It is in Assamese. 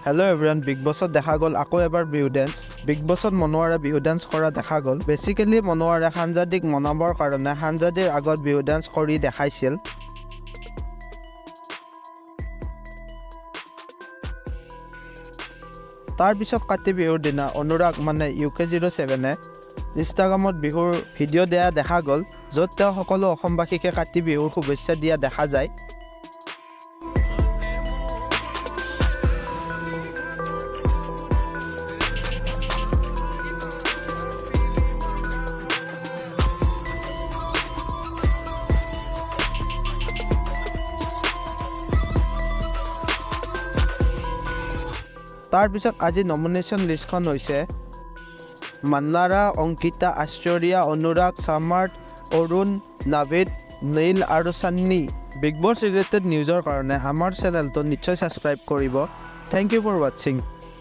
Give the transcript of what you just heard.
Hello everyone, Big Bossত দেখা গ'ল আকৌ এবাৰ বিহু ডেন্স। Big Bossত মনোৱাৰে বিহু ডেন্স কৰা দেখা গ'ল। বেসিক্যালি মনোৱাৰে সাংজাদিক মনাবৰ কাৰণে সাংজাদিৰ আগত বিহু ডেন্স কৰি দেখাইছিল। তাৰ পিছত কাতি বিহুৰ দিনা অনুৰাগ মানে UK07 ইনষ্টাগ্ৰামত বিহুৰ ভিডিঅ' দিয়া দেখা গ'ল, য'ত তেওঁ সকলো অসমবাসীকে কাতি বিহুৰ শুভেচ্ছা দিয়া দেখা যায়। তাৰ পিছত আজি নমিনেশ্যন লিষ্টখন হৈছে মান্নাৰা, অংকিতা, আশ্চৰ্যা, অনুৰাগ, সামাৰ্থ, অৰুণ, নাভিদ, নীল আৰু সান্নী। বিগ বছ ৰিলেটেড নিউজৰ কাৰণে আমাৰ চেনেলটো নিশ্চয় ছাবস্ক্ৰাইব কৰিব। থেংক ইউ ফৰ ৱাচিং।